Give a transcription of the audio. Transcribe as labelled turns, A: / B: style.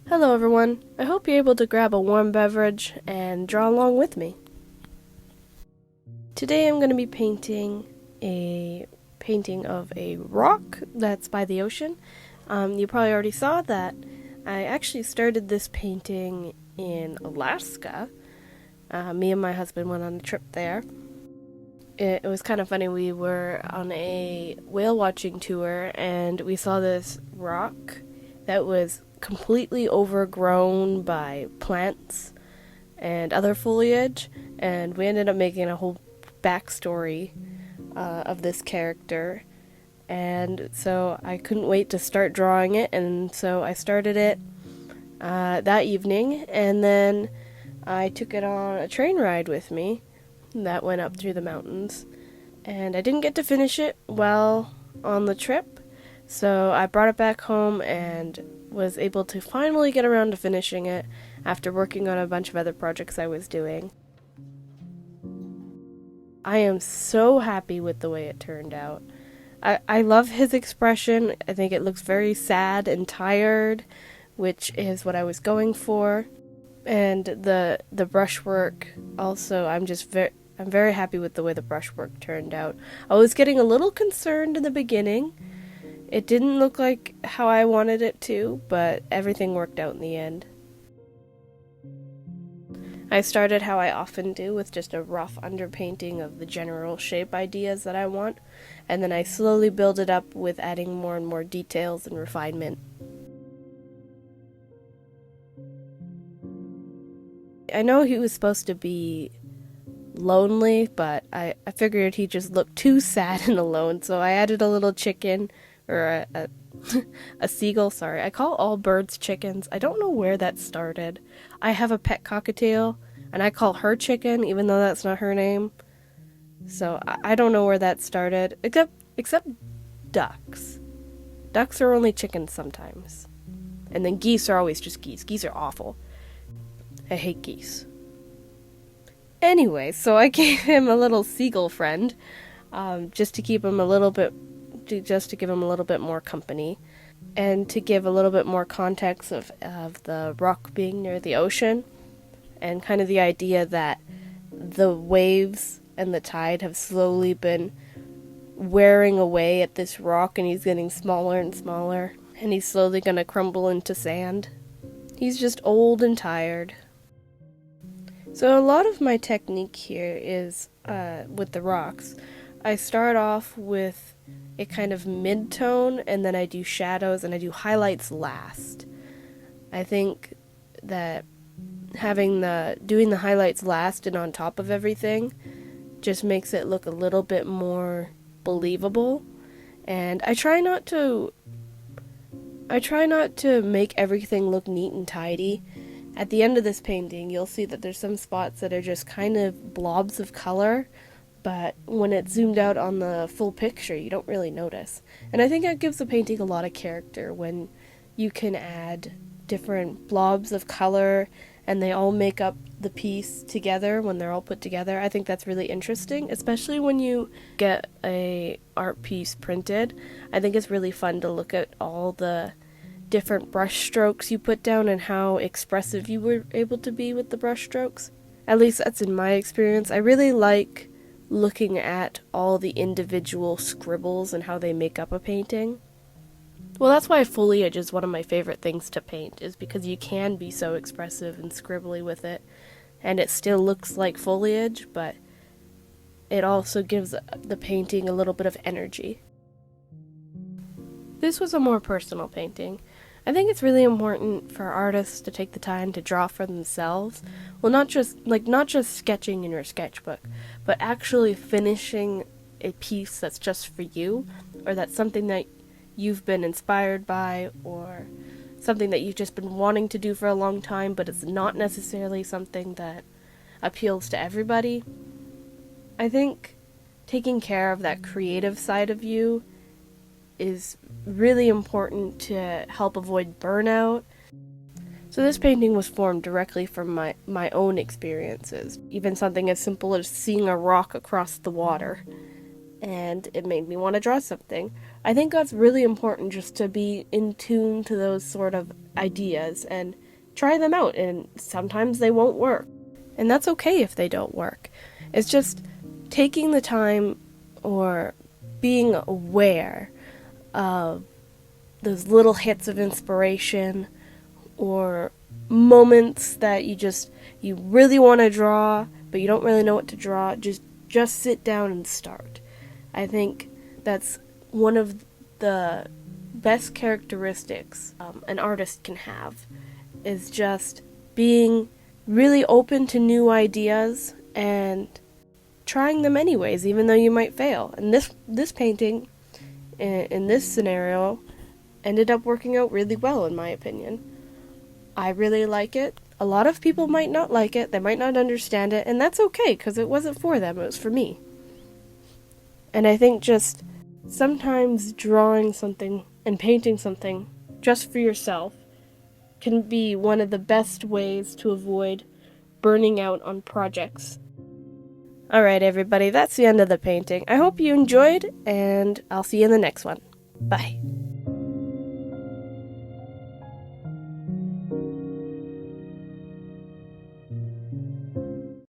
A: Hello everyone, I hope you're able to grab a warm beverage and draw along with me. Today I'm going to be painting a painting of a rock that's by the ocean. You probably already saw that I actually started this painting in Alaska. Me and my husband went on a trip there. It was kind of funny, we were on a whale watching tour and we saw this rock that was completely overgrown by plants and other foliage, and we ended up making a whole backstory of this character, and so I couldn't wait to start drawing it, and so I started it that evening, and then I took it on a train ride with me that went up through the mountains, and I didn't get to finish it while on the trip, so I brought it back home and was able to finally get around to finishing it after working on a bunch of other projects I was doing. I am so happy with the way it turned out. I love his expression. I think it looks very sad and tired, which is what I was going for. And the brushwork also, I'm very happy with the way the brushwork turned out. I was getting a little concerned in the beginning. It didn't look like how I wanted it to, but everything worked out in the end. I started how I often do, with just a rough underpainting of the general shape ideas that I want, and then I slowly build it up with adding more and more details and refinement. I know he was supposed to be lonely, but I figured he just looked too sad and alone, so I added a little chicken, or a seagull, sorry. I call all birds chickens. I don't know where that started. I have a pet cockatiel, and I call her chicken, even though that's not her name. So I don't know where that started, except ducks. Ducks are only chickens sometimes. And then geese are always just geese. Geese are awful. I hate geese. Anyway, so I gave him a little seagull friend, just to keep him just to give him a little bit more company, and to give a little bit more context of the rock being near the ocean, and kind of the idea that the waves and the tide have slowly been wearing away at this rock, and he's getting smaller and smaller, and he's slowly going to crumble into sand. He's just old and tired. So a lot of my technique here is with the rocks. I start off with a kind of mid-tone, and then I do shadows and I do highlights last. I think that doing the highlights last and on top of everything just makes it look a little bit more believable. And I try not to make everything look neat and tidy. At the end of this painting, you'll see that there's some spots that are just kind of blobs of color, but when it's zoomed out on the full picture, you don't really notice. And I think that gives the painting a lot of character, when you can add different blobs of color and they all make up the piece together when they're all put together. I think that's really interesting, especially when you get a art piece printed. I think it's really fun to look at all the different brush strokes you put down and how expressive you were able to be with the brush strokes. At least that's in my experience. I really like looking at all the individual scribbles and how they make up a painting. Well, that's why foliage is one of my favorite things to paint, is because you can be so expressive and scribbly with it, and it still looks like foliage, but it also gives the painting a little bit of energy. This was a more personal painting. I think it's really important for artists to take the time to draw for themselves. Well, not just sketching in your sketchbook, but actually finishing a piece that's just for you, or that's something that you've been inspired by, or something that you've just been wanting to do for a long time, but it's not necessarily something that appeals to everybody. I think taking care of that creative side of you is really important to help avoid burnout. So this painting was formed directly from my own experiences, even something as simple as seeing a rock across the water. And it made me want to draw something. I think that's really important, just to be in tune to those sort of ideas and try them out, and sometimes they won't work. And that's okay if they don't work. It's just taking the time or being aware of those little hits of inspiration or moments that you really want to draw but you don't really know what to draw. Just sit down and start. I think that's one of the best characteristics an artist can have, is just being really open to new ideas and trying them anyways, even though you might fail. And this painting, in this scenario, ended up working out really well, in my opinion. I really like it. A lot of people might not like it, they might not understand it, and that's okay, because it wasn't for them, it was for me. And I think just sometimes drawing something and painting something just for yourself can be one of the best ways to avoid burning out on projects. Alright everybody, that's the end of the painting. I hope you enjoyed, and I'll see you in the next one. Bye.